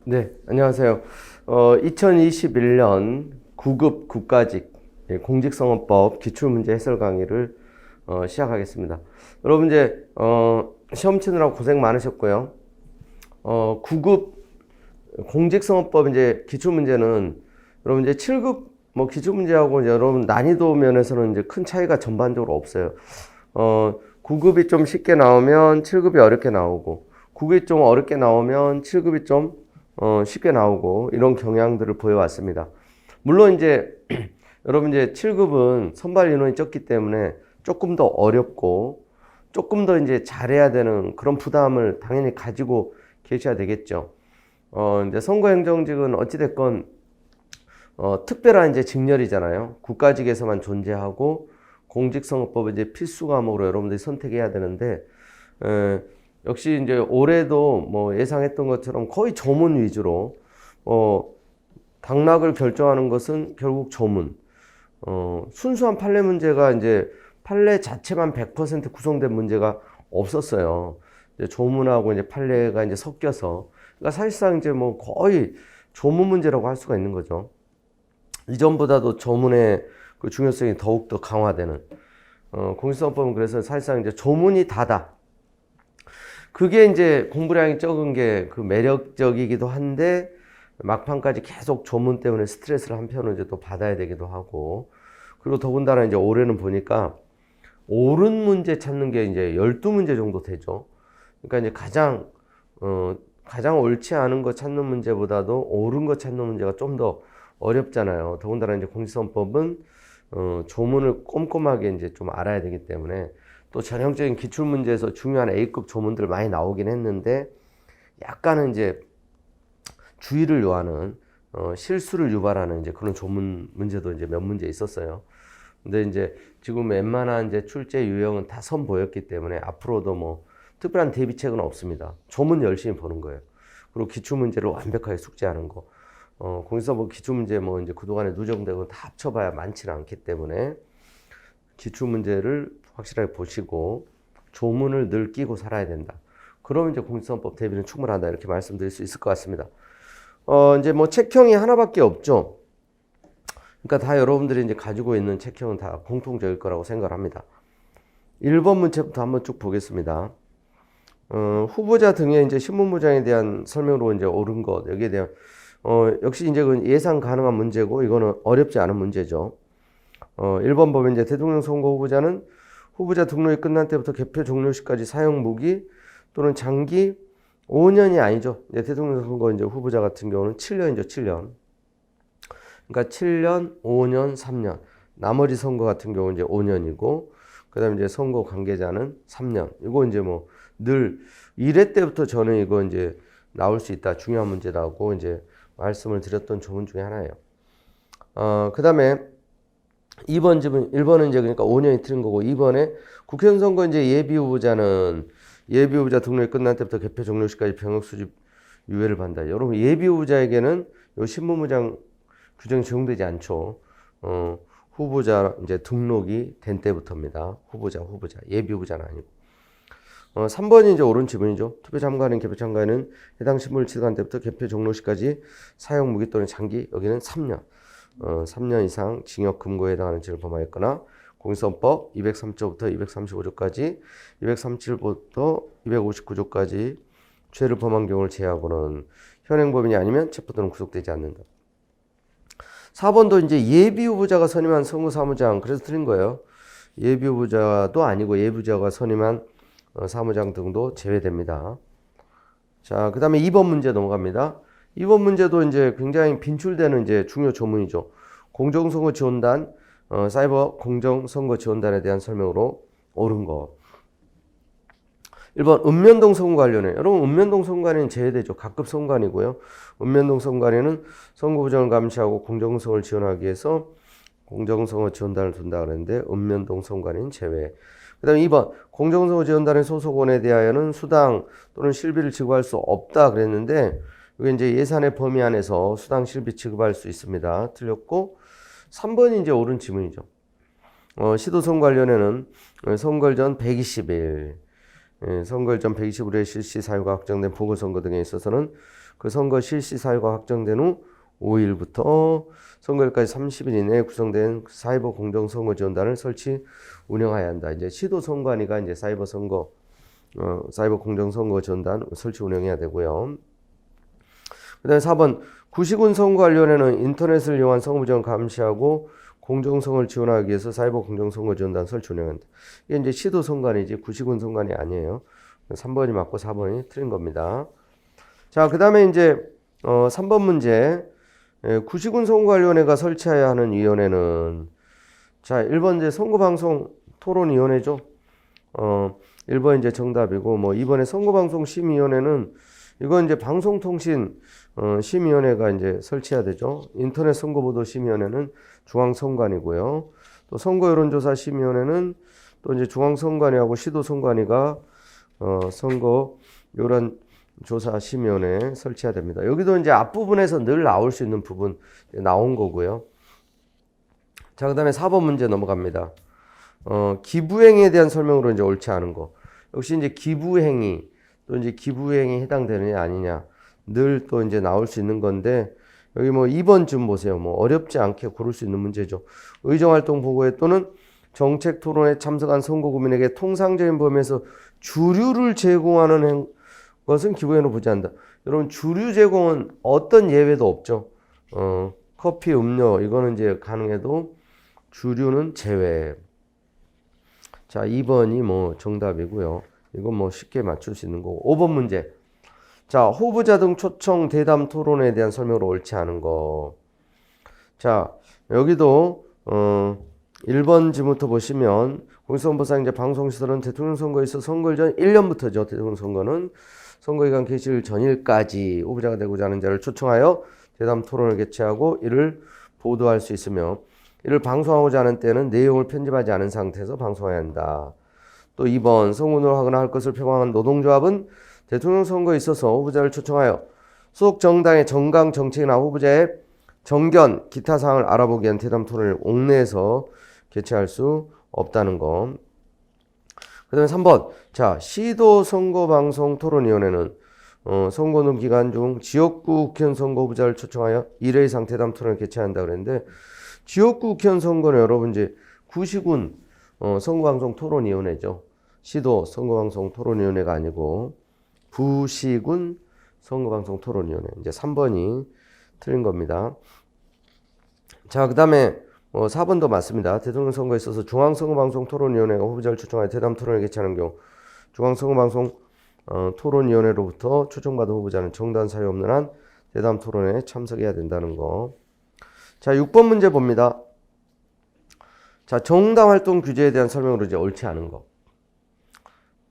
네, 안녕하세요. 2021년 9급 국가직 공직선거법 기출문제 해설 강의를 시작하겠습니다. 여러분 이제 시험 치느라고 고생 많으셨고요. 9급 공직선거법 이제 기출문제는 여러분 이제 7급 뭐 기출문제하고 이제 여러분 난이도 면에서는 이제 큰 차이가 전반적으로 없어요. 9급이 좀 쉽게 나오면 7급이 어렵게 나오고 9급이 좀 어렵게 나오면 7급이 좀 쉽게 나오고 이런 경향들을 보여왔습니다. 물론 이제 여러분 이제 7급은 선발 인원이 적기 때문에 조금 더 어렵고 조금 더 이제 잘해야 되는 그런 부담을 당연히 가지고 계셔야 되겠죠. 이제 선거행정직은 어찌됐건 특별한 이제 직렬이잖아요. 국가직에서만 존재하고 공직선거법은 이제 필수 과목으로 여러분들이 선택해야 되는데 역시 이제 올해도 뭐 예상했던 것처럼 거의 조문 위주로 당락을 결정하는 것은 결국 조문. 순수한 판례 문제가 이제 판례 자체만 100% 구성된 문제가 없었어요. 이제 조문하고 이제 판례가 이제 섞여서 그러니까 사실상 이제 뭐 거의 조문 문제라고 할 수가 있는 거죠. 이전보다도 조문의 그 중요성이 더욱더 강화되는 공직선거법은 그래서 사실상 이제 조문이 다다. 그게 이제 공부량이 적은 게 그 매력적이기도 한데 막판까지 계속 조문 때문에 스트레스를 한편으로 이제 또 받아야 되기도 하고 그리고 더군다나 이제 올해는 보니까 옳은 문제 찾는 게 이제 12문제 정도 되죠. 그러니까 이제 가장 옳지 않은 거 찾는 문제보다도 옳은 거 찾는 문제가 좀 더 어렵잖아요. 더군다나 이제 공직선거법은 조문을 꼼꼼하게 이제 좀 알아야 되기 때문에 또 전형적인 기출문제에서 중요한 A급 조문들 많이 나오긴 했는데 약간은 이제 주의를 요하는 실수를 유발하는 이제 그런 조문 문제도 이제 몇 문제 있었어요. 근데 이제 지금 웬만한 이제 출제 유형은 다 선보였기 때문에 앞으로도 뭐 특별한 대비책은 없습니다. 조문 열심히 보는 거예요. 그리고 기출문제를 완벽하게 숙지하는 거. 공직선거법 기출문제 뭐 이제 그동안에 누정되고 다 합쳐봐야 많지는 않기 때문에 기출문제를 확실하게 보시고 조문을 늘 끼고 살아야 된다. 그러면 이제 공직선거법 대비는 충분하다 이렇게 말씀드릴 수 있을 것 같습니다. 이제 뭐 책형이 하나밖에 없죠. 그러니까 다 여러분들이 이제 가지고 있는 책형은 다 공통적일 거라고 생각을 합니다. 1번 문제부터 한번 쭉 보겠습니다. 후보자 등의 이제 신문무장에 대한 설명으로 이제 옳은 것 여기에 대한 역시 이제 그 예상 가능한 문제고 이거는 어렵지 않은 문제죠. 1번 보면 이제 대통령 선거 후보자는 후보자 등록이 끝난 때부터 개표 종료 시까지 사용 무기 또는 장기 5년이 아니죠. 이제 대통령 선거 이제 후보자 같은 경우는 7년이죠, 7년. 그러니까 7년, 5년, 3년. 나머지 선거 같은 경우는 이제 5년이고, 그 다음에 이제 선거 관계자는 3년. 이거 이제 뭐 늘 1회 때부터 저는 이거 이제 나올 수 있다. 중요한 문제라고 이제 말씀을 드렸던 조문 중에 하나예요. 그 다음에 2번 집은 1번은 이제 그러니까 5년이 틀린 거고 2번에 국회의원 선거 이제 예비 후보자는 예비 후보자 등록이 끝날 때부터 개표 종료 시까지 병역 수집 유예를 받는다. 여러분 예비 후보자에게는 요 신문무장 규정이 적용되지 않죠. 후보자 이제 등록이 된 때부터입니다. 후보자 예비 후보자는 아니고. 3번이 이제 옳은 지문이죠. 투표 참가하는 개표 참가는 해당 신문을 취득한 때부터 개표 종료 시까지 사용 무기 또는 장기 여기는 3년. 3년 이상 징역 금고에 해당하는 죄를 범하였거나 공직선거법 203조부터 235조까지 237부터 259조까지 죄를 범한 경우를 제외하고는 현행범인이 아니면 체포 또는 구속되지 않는다. 4번도 이제 예비 후보자가 선임한 선거사무장 그래서 틀린 거예요. 예비 후보자도 아니고 예비 후보자가 선임한 사무장 등도 제외됩니다. 자, 그 다음에 2번 문제 넘어갑니다. 2번 문제도 이제 굉장히 빈출되는 이제 중요 조문이죠. 공정선거 지원단, 사이버 공정선거 지원단에 대한 설명으로 옳은 거. 1번 읍면동 선거 관련해. 여러분 읍면동 선관위는 제외되죠. 각급 선관위고요. 읍면동 선관위는 선거 부정을 감시하고 공정성을 지원하기 위해서 공정선거 지원단을 둔다 그랬는데 읍면동 선관위는 제외. 그 다음에 2번 공정선거 지원단의 소속원에 대하여는 수당 또는 실비를 지급할 수 없다 그랬는데 이게 이제 예산의 범위 안에서 수당 실비 지급할 수 있습니다. 틀렸고 3번이 이제 옳은 지문이죠. 시도선거 관련해는 선거 전 120일 선거일 전 120일에 실시 사유가 확정된 보궐선거 등에 있어서는 그 선거 실시 사유가 확정된 후 5일부터 선거일까지 30일 이내에 구성된 사이버 공정선거 지원단을 설치 운영해야 한다. 이제 시도선관위가 이제 사이버 공정선거 지원단 설치 운영해야 되고요. 그다음에 4번 구시군 선거관리위원회는 인터넷을 이용한 선거 지원 감시하고 공정성을 지원하기 위해서 사이버 공정선거 지원단 설치 운영한다. 이게 이제 시도선관위지 구시군 선관위 아니에요. 3번이 맞고 4번이 틀린 겁니다. 자, 그다음에 이제 3번 문제. 구시군 선거관리위원회가 설치해야 하는 위원회는 자, 1번 이제 선거방송 토론위원회죠. 1번 이제 정답이고, 뭐 2번에 선거방송 심의위원회는 이건 이제 방송통신 심의위원회가 이제 설치해야 되죠. 인터넷 선거보도 심의위원회는 중앙선관위고요. 또 선거여론조사 심의위원회는 또 이제 중앙선관위하고 시도선관위가 선거 여론조사 심의위원회 설치해야 됩니다. 여기도 이제 앞부분에서 늘 나올 수 있는 부분 나온 거고요. 자, 그다음에 4번 문제 넘어갑니다. 기부행위에 대한 설명으로 이제 옳지 않은 거. 역시 이제 기부행위 또 이제 기부행위에 해당되느냐 아니냐 늘 또 이제 나올 수 있는 건데 여기 뭐 2번 좀 보세요. 뭐 어렵지 않게 고를 수 있는 문제죠. 의정활동 보고회 또는 정책 토론에 참석한 선거구민에게 통상적인 범위에서 주류를 제공하는 것은 기부행위로 보지 않는다. 여러분 주류 제공은 어떤 예외도 없죠. 커피, 음료 이거는 이제 가능해도 주류는 제외. 자, 2번이 뭐 정답이고요. 이건 뭐 쉽게 맞출 수 있는 거고. 5번 문제. 자, 후보자 등 초청 대담 토론에 대한 설명으로 옳지 않은 거. 자, 여기도 1번 지부터 보시면 공익선거상 이제 방송시설은 대통령 선거에 있어 선거일 전 1년부터죠. 대통령 선거는 선거기간 개시일 전일까지 후보자가 되고자 하는 자를 초청하여 대담 토론을 개최하고 이를 보도할 수 있으며 이를 방송하고자 하는 때는 내용을 편집하지 않은 상태에서 방송해야 한다. 또 2번 선거운동을 하거나 할 것을 표방한 노동조합은 대통령 선거에 있어서 후보자를 초청하여 소속 정당의 정강 정책이나 후보자의 정견, 기타 사항을 알아보기 위한 대담 토론을 옥내에서 개최할 수 없다는 거. 그 다음에 3번. 자, 시도 선거방송 토론위원회는 선거운동 기간 중 지역구 국회의원 선거 후보자를 초청하여 1회 이상 대담 토론을 개최한다 그랬는데 지역구 국회의원 선거는 여러분 이제 구시군 선거방송 토론위원회죠. 시도 선거방송 토론위원회가 아니고 부시군 선거방송 토론위원회. 이제 3번이 틀린 겁니다. 자, 그 다음에 4번도 맞습니다. 대통령 선거에 있어서 중앙선거방송 토론위원회가 후보자를 초청하여 대담 토론을 개최하는 경우 중앙선거방송 토론위원회로부터 초청받은 후보자는 정당 사유 없는 한 대담 토론에 참석해야 된다는 거. 자, 6번 문제 봅니다. 자, 정당 활동 규제에 대한 설명으로 이제 옳지 않은 거.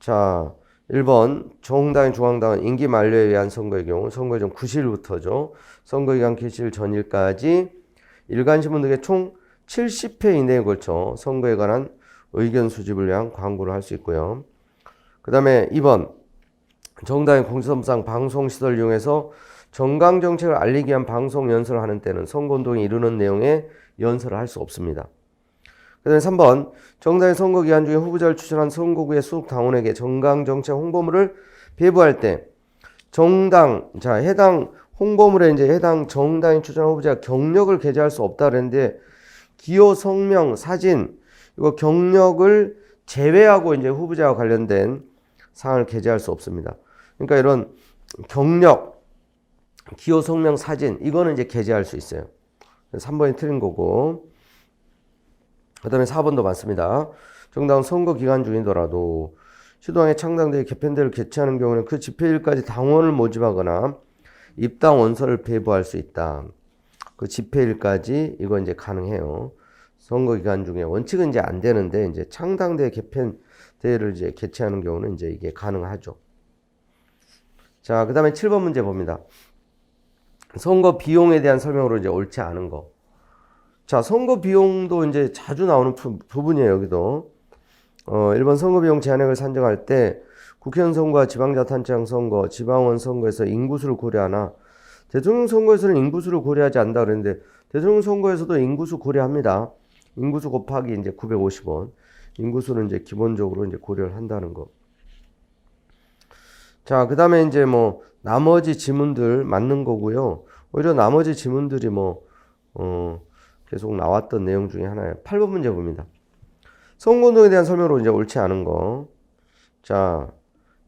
자, 1번 정당의 중앙당은 임기 만료에 의한 선거의 경우 선거일 전 90일부터죠. 선거기간 개시일 전일까지 일간신문 등의 총 70회 이내에 걸쳐 선거에 관한 의견 수집을 위한 광고를 할 수 있고요. 그 다음에 2번 정당의 공시선상 방송시설을 이용해서 정강정책을 알리기 위한 방송 연설을 하는 때는 선거운동에 이르는 내용의 연설을 할 수 없습니다. 그 다음에 3번 정당의 선거기간 중에 후보자를 추천한 선거구의 소속 당원에게 정강정책 홍보물을 배부할 때 정당, 자, 해당 홍보물에 이제 해당 정당이 추천한 후보자가 경력을 게재할 수 없다 그랬는데 기호, 성명, 사진, 이거 경력을 제외하고 이제 후보자와 관련된 사항을 게재할 수 없습니다. 그러니까 이런 경력, 기호, 성명, 사진, 이거는 이제 게재할 수 있어요. 3번이 틀린 거고. 그 다음에 4번도 맞습니다. 정당은 선거 기간 중이더라도 시도당의 창당대회 개편대회를 개최하는 경우는 그 집회일까지 당원을 모집하거나 입당 원서를 배부할 수 있다. 그 집회일까지 이거 이제 가능해요. 선거 기간 중에 원칙은 이제 안 되는데 이제 창당대회 개편대회를 이제 개최하는 경우는 이제 이게 가능하죠. 자, 그 다음에 7번 문제 봅니다. 선거 비용에 대한 설명으로 이제 옳지 않은 거. 자, 선거 비용도 이제 자주 나오는 부분이에요, 여기도. 1번 선거 비용 제한액을 산정할 때 국회의원 선거와 지방자치단체장 선거, 지방원 선거에서 인구수를 고려하나 대통령 선거에서는 인구수를 고려하지 않는다 그랬는데 대통령 선거에서도 인구수 고려합니다. 인구수 곱하기 이제 950원. 인구수는 이제 기본적으로 이제 고려를 한다는 거. 자, 그 다음에 이제 뭐 나머지 지문들 맞는 거고요. 오히려 나머지 지문들이 계속 나왔던 내용 중에 하나예요. 8번 문제 봅니다. 선거운동에 대한 설명으로 이제 옳지 않은 거. 자,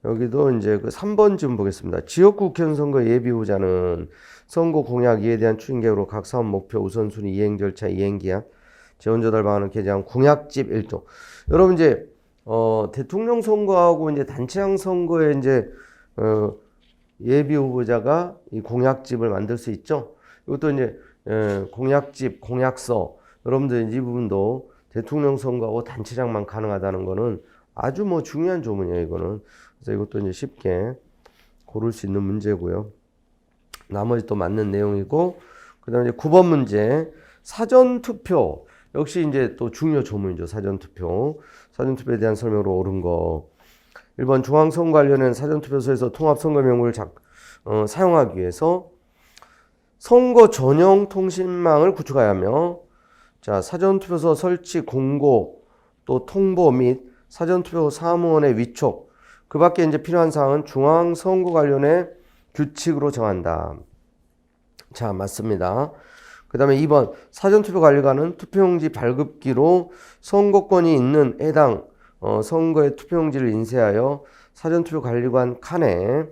여기도 이제 그 3번 지문 보겠습니다. 지역구 국회의원 선거 예비후보자는 선거 공약 이에 대한 추진 계획으로 각 사업 목표, 우선순위, 이행 절차, 이행 기한, 재원 조달 방안을 게재한 공약집 1조. 여러분 이제 대통령 선거하고 이제 단체장 선거에 이제 예비 후보자가 이 공약집을 만들 수 있죠. 이것도 이제 공약집, 공약서. 여러분들 이 부분도 대통령 선거하고 단체장만 가능하다는 거는 아주 뭐 중요한 조문이에요, 이거는. 그래서 이것도 이제 쉽게 고를 수 있는 문제고요. 나머지 또 맞는 내용이고, 그 다음에 이제 9번 문제. 사전투표. 역시 이제 또 중요 조문이죠, 사전투표. 사전투표에 대한 설명으로 옳은 거. 1번 중앙선거관리위원회는 사전투표소에서 통합선거명부를 사용하기 위해서 선거 전용 통신망을 구축해야 하며, 자, 사전투표소 설치 공고 또 통보 및 사전투표 사무원의 위촉, 그 밖에 이제 필요한 사항은 중앙선거관리위원회 규칙으로 정한다. 자, 맞습니다. 그 다음에 2번 사전투표 관리관은 투표용지 발급기로 선거권이 있는 해당 선거의 투표용지를 인쇄하여 사전투표 관리관 칸에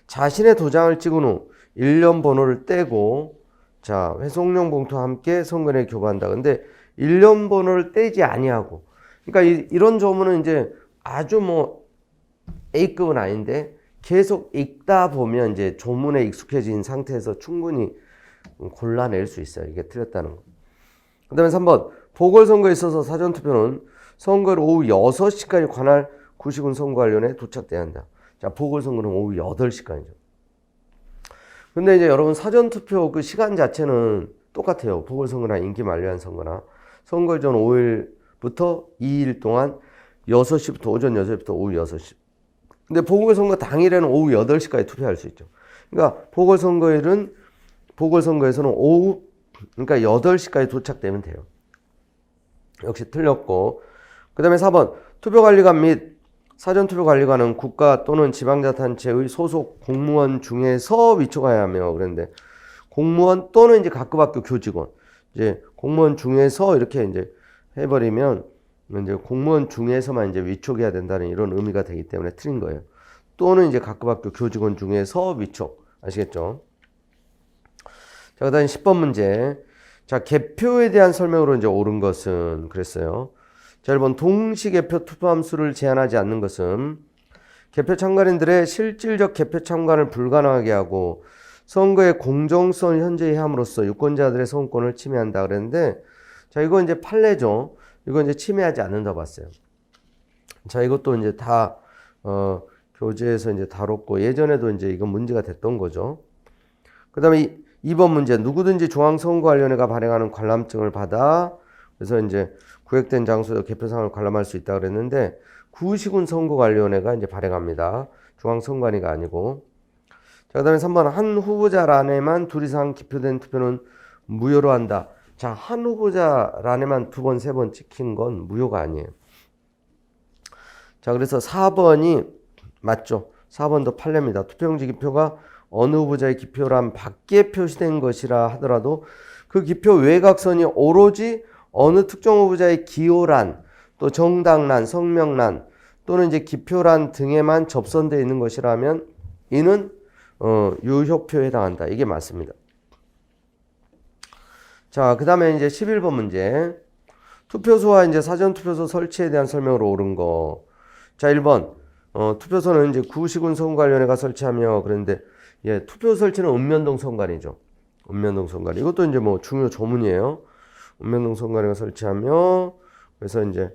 자신의 도장을 찍은 후 1년 번호를 떼고, 자, 회송용 봉투와 함께 선거인에게 교부한다. 근데 1년 번호를 떼지 아니하고, 그러니까 이런 조문은 이제 아주 뭐 A급은 아닌데 계속 읽다 보면 이제 조문에 익숙해진 상태에서 충분히 골라낼 수 있어요. 이게 틀렸다는 거. 그 다음에 3번 보궐선거에 있어서 사전투표는 선거일 오후 6시까지 관할 구시군 선거관리원에 도착돼야 한다. 자, 보궐선거는 오후 8시까지죠. 근데 이제 여러분 사전투표 그 시간 자체는 똑같아요. 보궐선거나 임기만료한 선거나 선거일 전 5일부터 2일 동안 6시부터 오전 6시부터 오후 6시. 근데 보궐선거 당일에는 오후 8시까지 투표할 수 있죠. 그러니까 보궐선거에서는 오후, 그러니까 8시까지 도착되면 돼요. 역시 틀렸고. 그 다음에 4번 투표관리관 및 사전투표관리관은 국가 또는 지방자치단체의 소속 공무원 중에서 위촉해야 하며, 그런데 공무원 또는 이제 각급 학교 교직원, 이제 공무원 중에서 이렇게 이제 해버리면 이제 공무원 중에서만 이제 위촉해야 된다는 이런 의미가 되기 때문에 틀린 거예요. 또는 이제 각급 학교 교직원 중에서 위촉. 아시겠죠? 자, 그 다음에 10번 문제. 자, 개표에 대한 설명으로 이제 옳은 것은 그랬어요. 자, 1번 동시개표 투표함수를 제한하지 않는 것은 개표 참관인들의 실질적 개표 참관을 불가능하게 하고 선거의 공정성을 현저히 함으로써 유권자들의 선거권을 침해한다 그랬는데, 자, 이거 이제 판례죠. 이거 이제 침해하지 않는다 봤어요. 자, 이것도 이제 다 교재에서 이제 다뤘고, 예전에도 이제 이건 문제가 됐던 거죠. 그 다음에 2번 문제. 누구든지 중앙선거관리위원회가 발행하는 관람증을 받아 그래서 이제 구획된 장소에 개표상을 관람할 수 있다 그랬는데, 구시군 선거관리위원회가 이제 발행합니다. 중앙선관위가 아니고. 자, 그 다음에 3번 한 후보자란에만 둘 이상 기표된 투표는 무효로 한다. 자, 한 후보자란에만 2번, 3번 찍힌 건 무효가 아니에요. 자, 그래서 4번이 맞죠. 4번도 판례입니다. 투표용지 기표가 어느 후보자의 기표란 밖에 표시된 것이라 하더라도 그 기표 외곽선이 오로지 어느 특정 후보자의 기호란, 또 정당란, 성명란 또는 이제 기표란 등에만 접선되어 있는 것이라면 이는 유효표에 해당한다. 이게 맞습니다. 자, 그 다음에 이제 11번 문제. 투표소와 이제 사전투표소 설치에 대한 설명으로 옳은 거. 자, 1번. 투표소는 이제 구시군 선거관리위원회가 설치하며, 그런데 예, 투표 설치는 읍면동 선관위죠. 읍면동 선관위. 이것도 이제 뭐 중요 조문이에요. 읍면동 선관위가 설치하며, 그래서 이제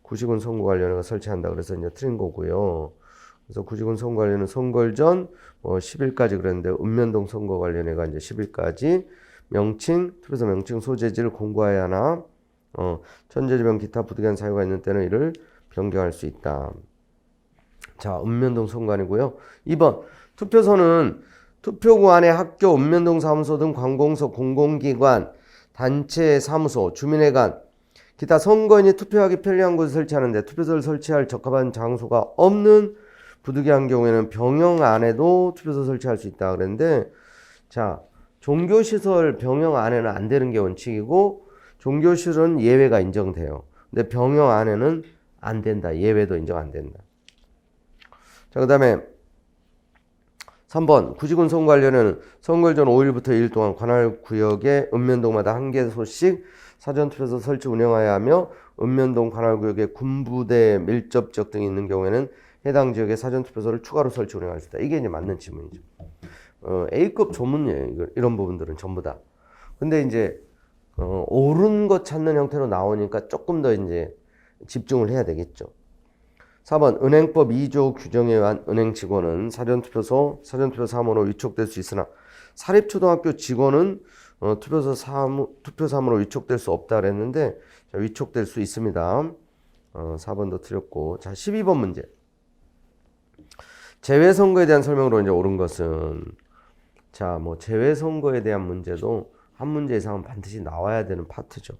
구시군 선거관리위원회가 설치한다. 그래서 이제 틀린 거고요. 그래서 구시군 선거관리위원회는 선거일 전 10일까지 그랬는데, 읍면동 선거관리위원회가 이제 10일까지 투표소 명칭 소재지를 공고해야 하나, 천재지변 기타 부득이한 사유가 있는 때는 이를 변경할 수 있다. 자, 읍면동 선관위고요. 2번 투표소는 투표구 안에 학교, 읍면동 사무소 등 관공서, 공공기관, 단체 사무소, 주민회관, 기타 선거인이 투표하기 편리한 곳에 설치하는데 투표소를 설치할 적합한 장소가 없는 부득이한 경우에는 병영 안에도 투표소 설치할 수 있다 그랬는데, 자, 종교시설 병영 안에는 안 되는 게 원칙이고 종교시설은 예외가 인정돼요. 근데 병영 안에는 안 된다. 예외도 인정 안 된다. 자, 그 다음에 3번 구시군 선거 관련해는 선거 전 5일부터 2일 동안 관할 구역의 읍면동마다 한 개소씩 사전투표소 설치 운영하여야 하며 읍면동 관할구역에 군부대 밀접 지역 등이 있는 경우에는 해당 지역에 사전투표소를 추가로 설치 운영할 수 있다. 이게 이제 맞는 질문이죠. A급 조문이에요. 이런 부분들은 전부 다. 근데 이제 옳은 것 찾는 형태로 나오니까 조금 더 이제 집중을 해야 되겠죠. 4번 은행법 2조 규정에 의한 은행 직원은 사전투표 사무로 위촉될 수 있으나 사립초등학교 직원은 투표 사무로 위촉될 수 없다 그랬는데 자, 위촉될 수 있습니다. 4번도 틀렸고. 자, 12번 문제. 재외선거에 대한 설명으로 이제 옳은 것은, 자, 뭐 재외선거에 대한 문제도 한 문제 이상은 반드시 나와야 되는 파트죠.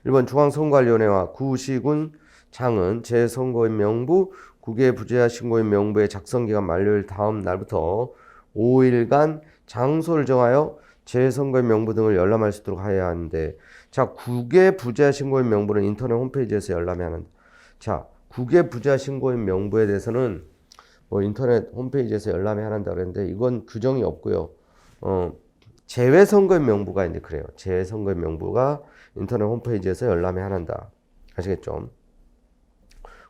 1번 중앙선거관리위원회와 구시군 장은 재선거인 명부, 국외 부재하 신고인 명부의 작성기간 만료일 다음 날부터 5일간 장소를 정하여 재선거인 명부 등을 열람할 수 있도록 하여야 하는데, 자, 국외 부재하 신고인 명부는 인터넷 홈페이지에서 열람해야 하는데, 자, 국외 부재하 신고인 명부에 대해서는 뭐 인터넷 홈페이지에서 열람해야 한다 그랬는데 이건 규정이 없고요. 재외선거인 명부가 이제 그래요. 재외선거인 명부가 인터넷 홈페이지에서 열람해야 한다. 아시겠죠?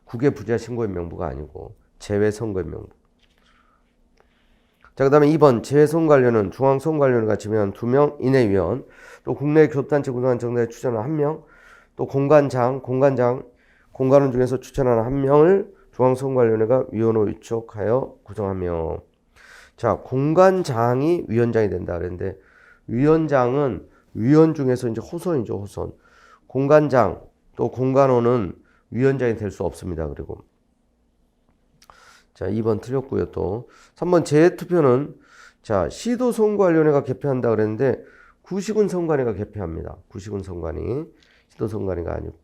국외 부재하 신고인 명부가 아니고 재외선거인 명부. 자, 그 다음에 2번 재선관료는 중앙선관료가 지명한 2명 이내 위원, 또 국내 교단체 구성한 정당에 추천한 1명, 또 공관원 중에서 추천하는 1명을 중앙선관위원회가 위원으로 위촉하여 구성하며, 자, 공관장이 위원장이 된다 그랬는데 위원장은 위원 중에서 이제 호선이죠, 호선. 공관장 또 공관원은 위원장이 될 수 없습니다. 그리고 자, 2번 틀렸고요. 또 3번 재투표는 자, 시도선거관리위원회가 개표한다 그랬는데 구시군 선관위가 개표합니다. 구시군 선관위, 시도선관위가 아니고.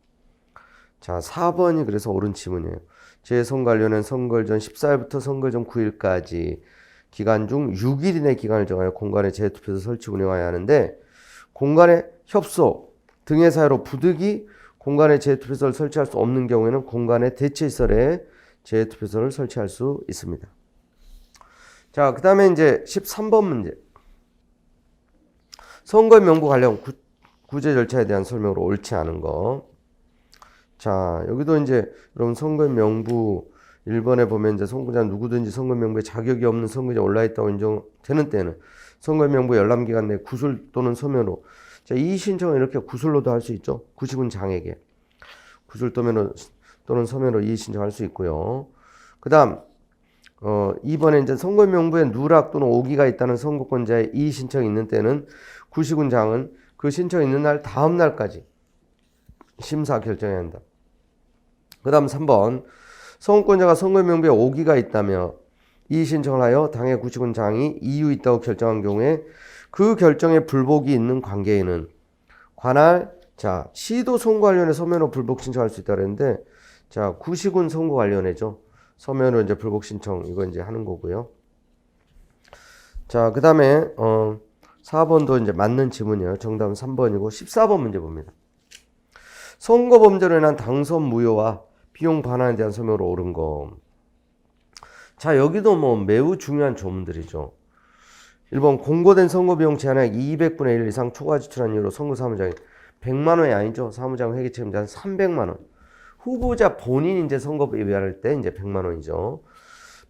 자, 4번이 그래서 옳은 지문이에요. 재선거관리위원회는 선거 전 14일부터 선거 전 9일까지 기간 중 6일 이내 기간을 정하여 공간의 재투표소 설치 운영하여야 하는데, 공간의 협소 등의 사유로 부득이 공간의 재투표소를 설치할 수 없는 경우에는 공간의 대체시설에 재투표소를 설치할 수 있습니다. 자, 그 다음에 이제 13번 문제. 선거인 명부 관련 구제 절차에 대한 설명으로 옳지 않은 거. 자, 여기도 이제 여러분 선거인 명부 1번에 보면 이제 선거자 누구든지 선거인 명부에 자격이 없는 선거인이 올라있다고 인정되는 때는 선거인 명부 열람기간 내 구술 또는 서면으로, 자, 이의 신청은 이렇게 구술로도 할 수 있죠. 구시군 장에게 구술 또는 서면으로 이의 신청할 수 있고요. 그 다음 2번에 이제 선거인 명부에 누락 또는 오기가 있다는 선거권자의 이의 신청이 있는 때는 구시군 장은 그 신청이 있는 날 다음 날까지 심사 결정해야 한다. 그 다음 3번 선거권자가 선거인 명부에 오기가 있다며 이의 신청을 하여 당의 구시군 장이 이유 있다고 결정한 경우에 그 결정에 불복이 있는 관계에는 관할, 자, 시도 선거관리위원회 서면으로 불복 신청할 수 있다 그랬는데, 자, 구시군 선거관리위원회죠. 서면으로 이제 불복 신청 이거 이제 하는 거고요. 자, 그 다음에 4번도 이제 맞는 지문이에요. 정답은 3번이고 14번 문제 봅니다. 선거 범죄로 인한 당선 무효와 비용 반환에 대한 설명으로 옳은 거. 자, 여기도 뭐 매우 중요한 조문들이죠. 1번 공고된 선거비용 제한액 200분의 1 이상 초과 지출한 이유로 선거사무장이 100만 원이 아니죠. 사무장 회계 책임자는 300만 원. 후보자 본인 이제 선거비 위반할 때 이제 100만 원이죠.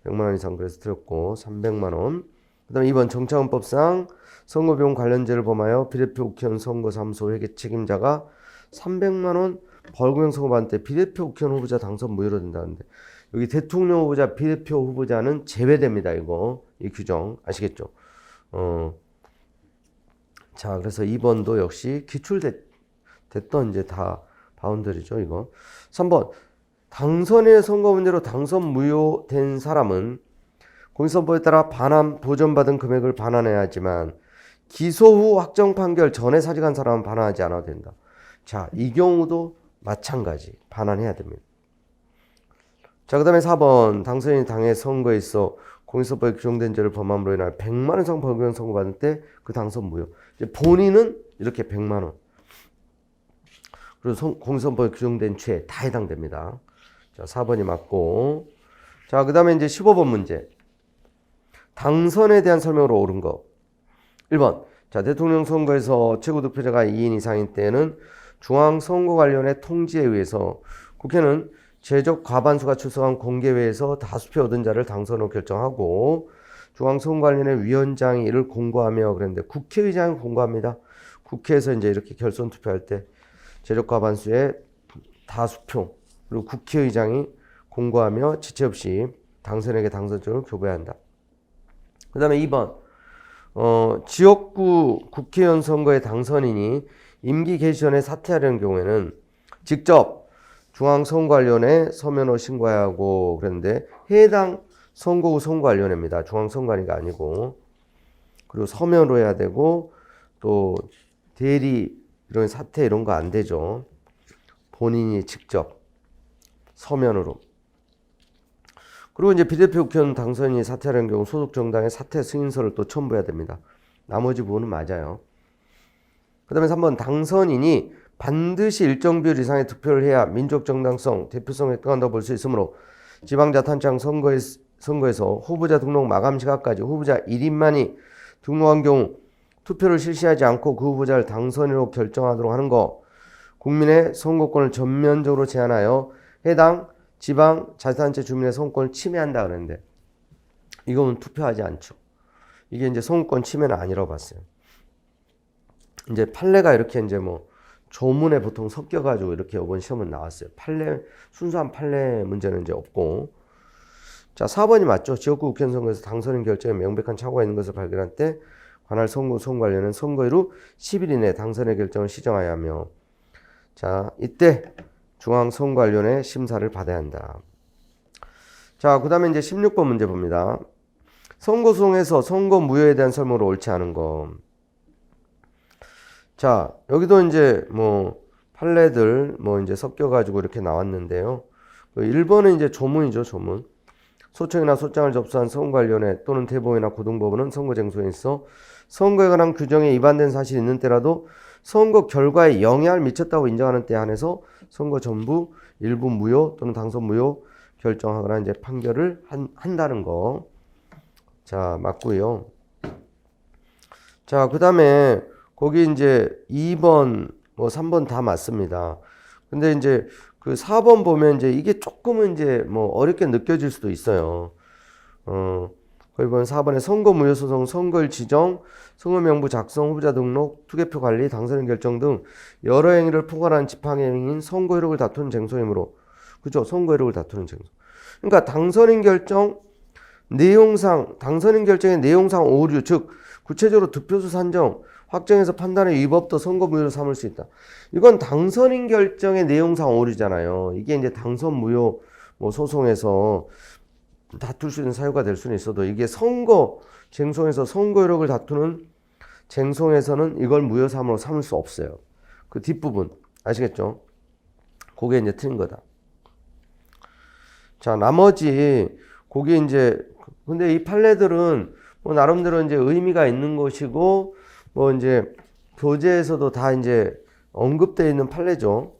100만 원 이상 그래서 틀렸고 300만 원. 그다음에 2번 정치헌법상 선거비용 관련죄를 범하여 비례표 국회의원 선거사무소 회계 책임자가 300만 원 벌금형 선고 받을 때 비례표 국회의원 후보자 당선 무효로 된다는데, 여기 대통령 후보자, 비례표 후보자는 제외됩니다. 이거 이 규정 아시겠죠? 자, 그래서 2번도 역시 기출됐던 이제 다 바운더리죠, 이거. 3번 당선인의 선거 문제로 당선 무효된 사람은 공직선거법에 따라 반환 보전받은 금액을 반환해야 하지만 기소 후 확정 판결 전에 사직한 사람은 반환하지 않아도 된다. 자, 이 경우도 마찬가지 반환해야 됩니다. 자, 그 다음에 4번. 당선인이 당해 선거에 있어 공익선거법에 규정된 죄를 범함으로 인하여 100만 원 이상 벌금 선고받을 때 그 당선 무효. 이제 본인은 이렇게 100만 원. 그리고 공익선거법에 규정된 죄 다 해당됩니다. 자, 4번이 맞고. 자, 그 다음에 이제 15번 문제. 당선에 대한 설명으로 옳은 거. 1번. 자, 대통령 선거에서 최고 득표자가 2인 이상인 때에는 중앙선거관리위원회 통지에 의해서 국회는 제적 과반수가 출석한 공개회에서 다수표 얻은 자를 당선으로 결정하고 중앙선거관리위원회 위원장이 이를 공고하며 그랬는데 국회의장이 공고합니다. 국회에서 이제 이렇게 결선 투표할 때 제적 과반수의 다수표 그리고 국회의장이 공고하며 지체 없이 당선에게 당선증을 교부해야 한다. 그 다음에 2번. 지역구 국회의원 선거의 당선인이 임기 개시 전에 사퇴하려는 경우에는 직접 중앙선거관리위원회에 서면으로 신고해야 하고 그랬는데 해당 선거구 선거관리위원회입니다. 중앙선거관리가 아니고. 그리고 서면으로 해야 되고 또 대리 이런 사퇴 이런 거 안 되죠. 본인이 직접 서면으로. 그리고 이제 비례표 국회의원 당선인이 사퇴하는 경우 소속 정당의 사퇴 승인서를 또 첨부해야 됩니다. 나머지 부분은 맞아요. 그 다음에 3번 당선인이 반드시 일정 비율 이상의 득표를 해야 민족 정당성, 대표성에 획득한다고 볼 수 있으므로 지방자치단체장 선거에서 후보자 등록 마감 시각까지 후보자 1인만이 등록한 경우 투표를 실시하지 않고 그 후보자를 당선인으로 결정하도록 하는 거 국민의 선거권을 전면적으로 제한하여 해당 지방자치단체 주민의 선거권을 침해한다 그랬는데 이거는 투표하지 않죠. 이게 이제 선거권 침해는 아니라고 봤어요. 이제 판례가 이렇게 이제 뭐 조문에 보통 섞여가지고 이렇게 이번 시험은 나왔어요. 순수한 판례 문제는 이제 없고. 자, 4번이 맞죠. 지역구 국회의원 선거에서 당선인 결정에 명백한 착오가 있는 것을 발견할 때 관할 선거관리위원회는 선거일 후 10일 이내 당선의 결정을 시정하여야 하며 자, 이때 중앙선거관리위원회 심사를 받아야 한다. 자, 그 다음에 이제 16번 문제 봅니다. 선거소송에서 선거 무효에 대한 설명으로 옳지 않은 거. 자, 여기도 이제 뭐 판례들 뭐 이제 섞여가지고 이렇게 나왔는데요. 1번은 이제 조문이죠, 조문. 소청이나 소장을 접수한 선거관리위원회 또는 대법원이나 고등법원은 선거쟁소에 있어 선거에 관한 규정에 위반된 사실이 있는 때라도 선거 결과에 영향을 미쳤다고 인정하는 때에 한해서 선거 전부 일부 무효 또는 당선 무효 결정하거나 이제 판결을 한다는 거. 자, 맞고요. 자, 그 다음에 거기 이제 2번, 뭐 3번 다 맞습니다. 근데 이제 그 4번 보면 이제 이게 조금은 이제 뭐 어렵게 느껴질 수도 있어요. 거기 보면 4번에 선거 무효 소송, 선거일 지정, 선거명부 작성, 후보자 등록, 투개표 관리, 당선인 결정 등 여러 행위를 포괄한 지방행위인 선거 효력을 다투는 쟁소이므로, 그죠? 선거 효력을 다투는 쟁소. 그러니까 당선인 결정 내용상, 당선인 결정의 내용상 오류, 즉 구체적으로 득표수 산정, 확정해서 판단의 위법도 선거 무효로 삼을 수 있다. 이건 당선인 결정의 내용상 오류잖아요. 이게 이제 당선 무효 뭐 소송에서 다툴 수 있는 사유가 될 수는 있어도 이게 선거 쟁송에서 선거 효력을 다투는 쟁송에서는 이걸 무효 사항으로 삼을 수 없어요. 그 뒷부분 아시겠죠? 그게 이제 틀린 거다. 자, 나머지 그게 이제 근데 이 판례들은 뭐 나름대로 이제 의미가 있는 것이고 뭐 이제 교재에서도 다 이제 언급되어 있는 판례죠.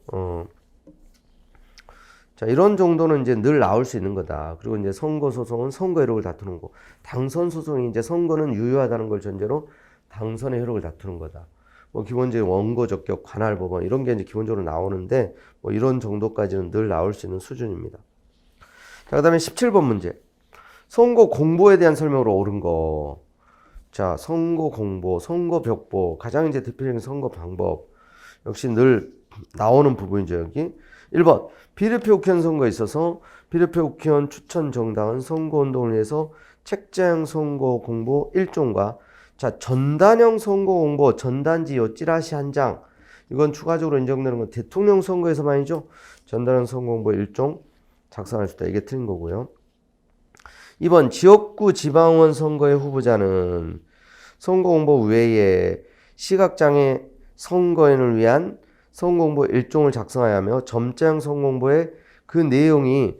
자, 이런 정도는 이제 늘 나올 수 있는 거다. 그리고 이제 선거 소송은 선거 효력을 다투는 거. 당선 소송이 이제 선거는 유효하다는 걸 전제로 당선의 효력을 다투는 거다. 뭐 기본적인 원고 적격 관할 법원 이런 게 이제 기본적으로 나오는데 뭐 이런 정도까지는 늘 나올 수 있는 수준입니다. 자, 그다음에 17번 문제. 선거 공보에 대한 설명으로 옳은 거. 자, 선거 공보, 선거 벽보, 가장 이제 대표적인 선거 방법. 역시 늘 나오는 부분이죠, 여기. 1번. 비례표 국회의원 선거에 있어서 비례표 국회의원 추천 정당은 선거운동을 위해서 책자형 선거 공보 1종과 자, 전단형 선거 공보, 전단지 요 찌라시 한 장. 이건 추가적으로 인정되는 건 대통령 선거에서만이죠. 전단형 선거 공보 1종 작성할 수 있다. 이게 틀린 거고요. 2번 지역구 지방의원 선거의 후보자는 선거 공보 외에 시각장애 선거인을 위한 선거 공보 1종을 작성하여 하며 점자형 선거 공보에 그 내용이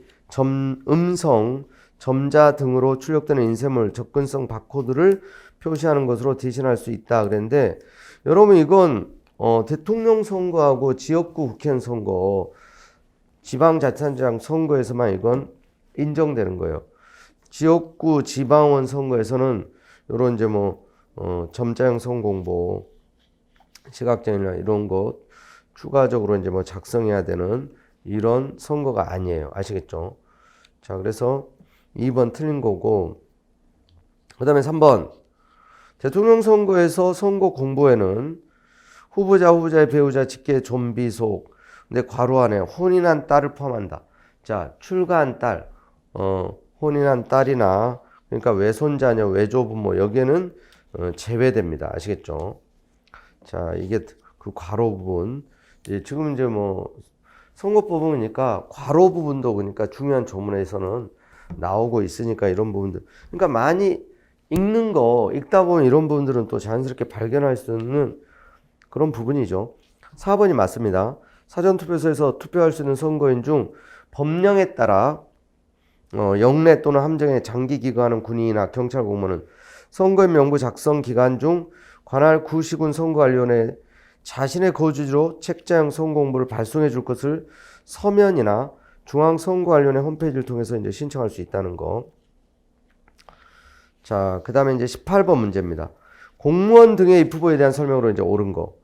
음성, 점자 등으로 출력되는 인쇄물, 접근성 바코드를 표시하는 것으로 대신할 수 있다 그랬는데, 여러분 이건 대통령 선거하고 지역구 국회의원 선거, 지방자치단체장 선거에서만 이건 인정되는 거예요. 지역구 지방원 선거에서는 요런 이제 점자형 선공보, 시각장애나 이런 것 추가적으로 이제 작성해야 되는 이런 선거가 아니에요. 아시겠죠? 자, 그래서 2번 틀린 거고, 그 다음에 3번. 대통령 선거에서 선거 공보에는 후보자의 배우자, 직계, 좀비, 속, 근데 괄호 안에 혼인한 딸을 포함한다. 자, 출가한 딸, 혼인한 딸이나, 그러니까 외손자녀, 외조부모, 여기에는 제외됩니다. 아시겠죠? 자, 이게 그 괄호 부분. 지금 이제 선거법이니까 괄호 부분도 그러니까 중요한 조문에서는 나오고 있으니까 이런 부분들. 그러니까 많이 읽다 보면 이런 부분들은 또 자연스럽게 발견할 수 있는 그런 부분이죠. 4번이 맞습니다. 사전투표소에서 투표할 수 있는 선거인 중 법령에 따라 영내 또는 함정에 장기 기거하는 군인이나 경찰 공무원은 선거인 명부 작성 기간 중 관할 구시군 선거관리원회에 자신의 거주지로 책자형 선거공보를 발송해 줄 것을 서면이나 중앙선거관리원회 홈페이지를 통해서 이제 신청할 수 있다는 거. 자, 그 다음에 이제 18번 문제입니다. 공무원 등의 입후보에 대한 설명으로 이제 옳은 거.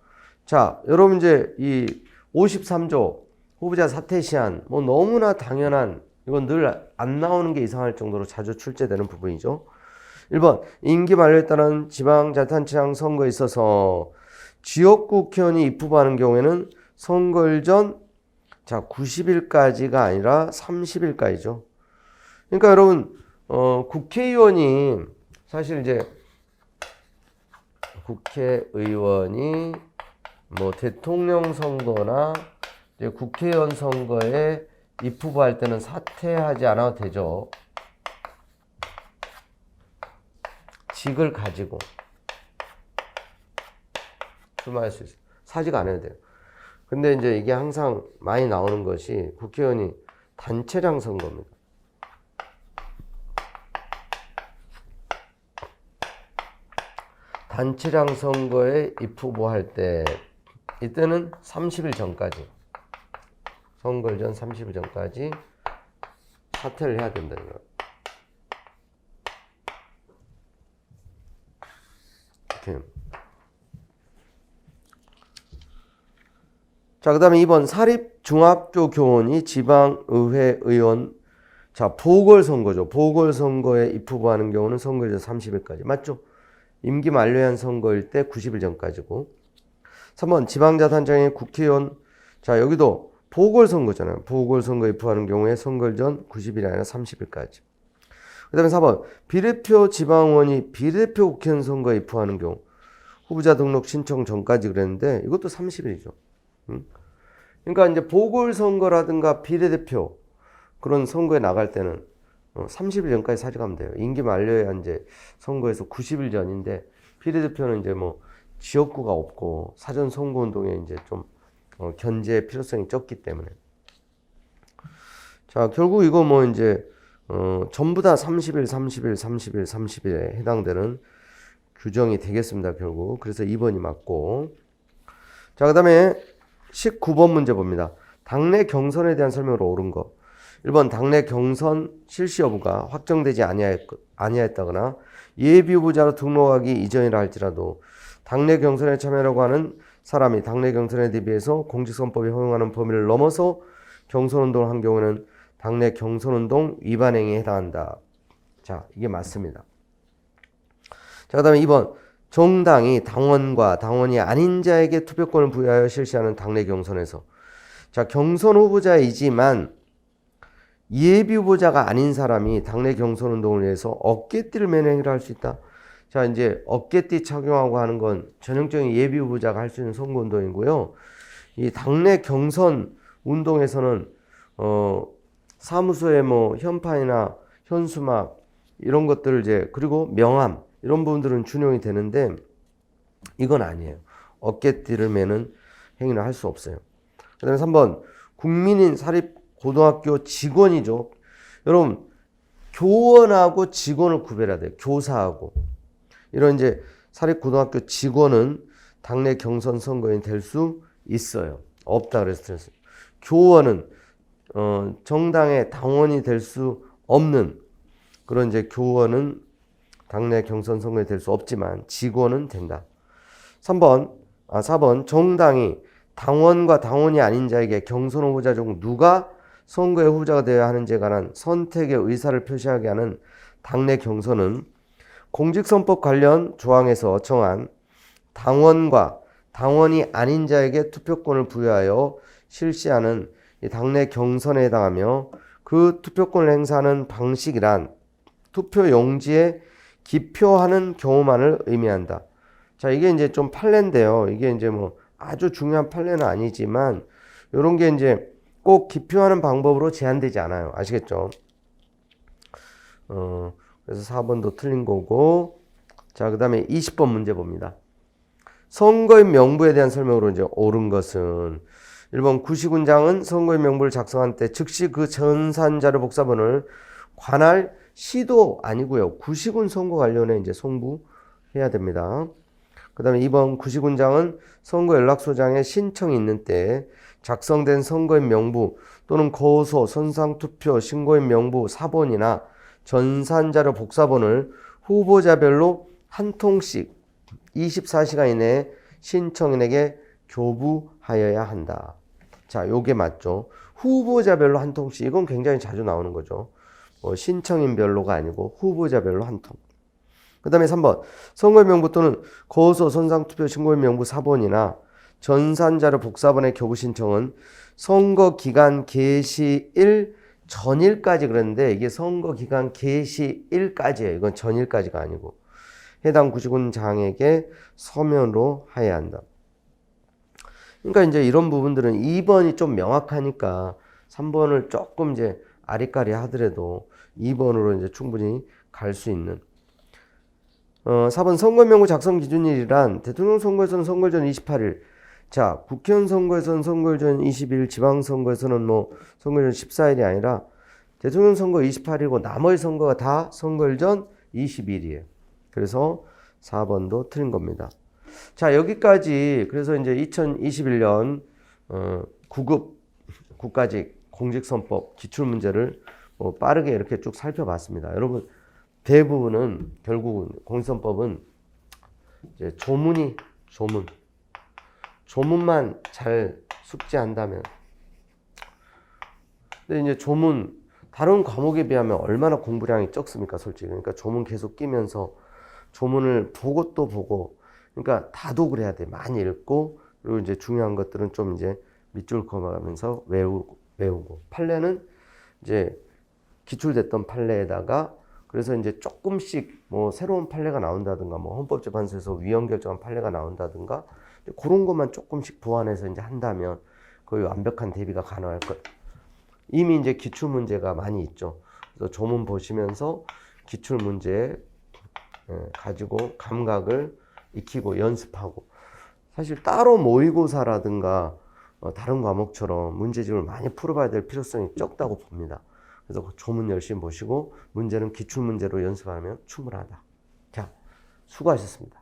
자, 여러분 이제 이 53조 후보자 사퇴 시한 너무나 당연한, 이건 늘 안 나오는 게 이상할 정도로 자주 출제되는 부분이죠. 1번 임기 만료에 따른 지방자치단체장 선거에 있어서 지역구 국회의원이 입후보하는 경우에는 선거일 전 90일까지가 아니라 30일까지죠. 그러니까 여러분 국회의원이 사실 이제 국회의원이 대통령 선거나 이제 국회의원 선거에 입후보할 때는 사퇴하지 않아도 되죠. 직을 가지고 출마할 수 있어요. 사직 안 해도 돼요. 근데 이제 이게 항상 많이 나오는 것이 국회의원이 단체장 선거입니다. 단체장 선거에 입후보할 때, 이때는 30일 전까지, 선거일 전 30일 전까지 사퇴를 해야 된다는 거예요. 이렇게. 자, 그 다음에 2번 사립중학교 교원이 지방의회 의원, 자, 보궐선거죠. 보궐선거에 입후보하는 경우는 선거일 전 30일까지. 맞죠? 임기 만료한 선거일 때 90일 전까지고. 3번 지방자치단체장의 국회의원, 자, 여기도 보궐선거잖아요. 보궐선거에 입후보하는 경우에 선거일 전 90일이 아니라 30일까지. 그 다음에 4번 비례표 지방의원이 비례표 국회의원 선거에 입후보하는 경우 후보자 등록 신청 전까지 그랬는데 이것도 30일이죠. 그러니까 이제 보궐선거라든가 비례대표 그런 선거에 나갈 때는 30일 전까지 사직하면 돼요. 임기 만료해야 이제 선거에서 90일 전인데, 비례대표는 이제 지역구가 없고 사전 선거운동에 이제 좀 견제 필요성이 적기 때문에. 자, 결국 이거 이제 전부 다 30일에 해당되는 규정이 되겠습니다. 결국. 그래서 2번이 맞고. 자, 그 다음에 19번 문제 봅니다. 당내 경선에 대한 설명으로 옳은 거. 1번 당내 경선 실시 여부가 확정되지 아니하였다거나 예비 후보자로 등록하기 이전이라 할지라도 당내 경선에 참여하려고 하는 사람이 당내 경선에 대비해서 공직선거법이 허용하는 범위를 넘어서 경선운동을 한 경우에는 당내 경선운동 위반 행위에 해당한다. 자, 이게 맞습니다. 자, 그 다음에 2번 정당이 당원과 당원이 아닌 자에게 투표권을 부여하여 실시하는 당내 경선에서, 자, 경선 후보자이지만 예비 후보자가 아닌 사람이 당내 경선 운동을 위해서 어깨띠를 매는 행위를 할 수 있다. 자, 이제 어깨띠 착용하고 하는 건 전형적인 예비 후보자가 할 수 있는 선거 운동이고요. 이 당내 경선 운동에서는 사무소에 현판이나 현수막 이런 것들을 이제, 그리고 명함 이런 부분들은 준용이 되는데 이건 아니에요. 어깨띠를 매는 행위를 할 수 없어요. 그 다음에 3번 국민인 사립 고등학교 직원이죠. 여러분, 교원하고 직원을 구별해야 돼요. 교사하고. 이런 이제 사립고등학교 직원은 당내 경선 선거인이 될 수 있어요. 없다 그랬어요. 교원은 정당의 당원이 될 수 없는 그런 이제 교원은 당내 경선 선거인이 될 수 없지만 직원은 된다. 4번 정당이 당원과 당원이 아닌 자에게 경선 후보자 중 누가 선거의 후보자가 되어야 하는지에 관한 선택의 의사를 표시하게 하는 당내 경선은 공직선법 관련 조항에서 정한 당원과 당원이 아닌 자에게 투표권을 부여하여 실시하는 당내 경선에 해당하며 그 투표권을 행사하는 방식이란 투표 용지에 기표하는 경우만을 의미한다. 자, 이게 이제 좀 판례인데요. 이게 이제 뭐 아주 중요한 판례는 아니지만 이런 게 이제 꼭 기표하는 방법으로 제한되지 않아요. 아시겠죠? 그래서 4번도 틀린 거고. 자, 그 다음에 20번 문제 봅니다. 선거인 명부에 대한 설명으로 이제 옳은 것은 1번 구시군장은 선거인 명부를 작성한 때 즉시 그 전산자료 복사본을 관할 시도 아니고요. 구시군 선거 관련해 이제 송부해야 됩니다. 그 다음에 2번 구시군장은 선거 연락소장에 신청이 있는 때 작성된 선거인 명부 또는 거소, 선상투표, 신고인 명부 사본이나 전산자료 복사본을 후보자별로 한 통씩 24시간 이내에 신청인에게 교부하여야 한다. 자, 요게 맞죠. 후보자별로 한 통씩. 이건 굉장히 자주 나오는 거죠. 신청인별로가 아니고 후보자별로 한 통. 그 다음에 3번 선거인 명부 또는 거소, 선상투표, 신고인 명부 사본이나 전산자료 복사본의 교부 신청은 선거기간 개시일 전일까지 그랬는데 이게 선거기간 개시일까지예요. 이건 전일까지가 아니고 해당 구시군장에게 서면으로 하여야 한다. 그러니까 이제 이런 부분들은 2번이 좀 명확하니까 3번을 조금 이제 아리까리 하더라도 2번으로 이제 충분히 갈 수 있는. 4번 선거명부 작성 기준일이란 대통령 선거에서는 선거일 전 28일. 자, 국회의원 선거에서는 선거일 전 20일, 지방선거에서는 뭐 선거일 전 14일이 아니라 대통령 선거 28일이고 나머지 선거가 다 선거일 전 20일이에요. 그래서 4번도 틀린 겁니다. 자, 여기까지 그래서 이제 2021년 9급 국가직 공직선법 기출문제를 빠르게 이렇게 쭉 살펴봤습니다. 여러분 대부분은 결국은 공직선법은 이제 조문만 잘 숙지한다면. 근데 이제 조문 다른 과목에 비하면 얼마나 공부량이 적습니까, 솔직히. 그러니까 조문 계속 끼면서 조문을 보고 또 보고, 그러니까 다독을 해야 돼. 많이 읽고, 그리고 이제 중요한 것들은 좀 이제 밑줄 그어가면서 외우고. 판례는 이제 기출됐던 판례에다가 그래서 이제 조금씩 뭐 새로운 판례가 나온다든가 뭐 헌법재판소에서 위헌 결정한 판례가 나온다든가 그런 것만 조금씩 보완해서 이제 한다면 거의 완벽한 대비가 가능할 것. 이미 이제 기출 문제가 많이 있죠. 그래서 조문 보시면서 기출 문제 가지고 감각을 익히고 연습하고, 사실 따로 모의고사라든가 다른 과목처럼 문제집을 많이 풀어봐야 될 필요성이 적다고 봅니다. 그래서 조문 열심히 보시고 문제는 기출 문제로 연습하면 충분하다. 자, 수고하셨습니다.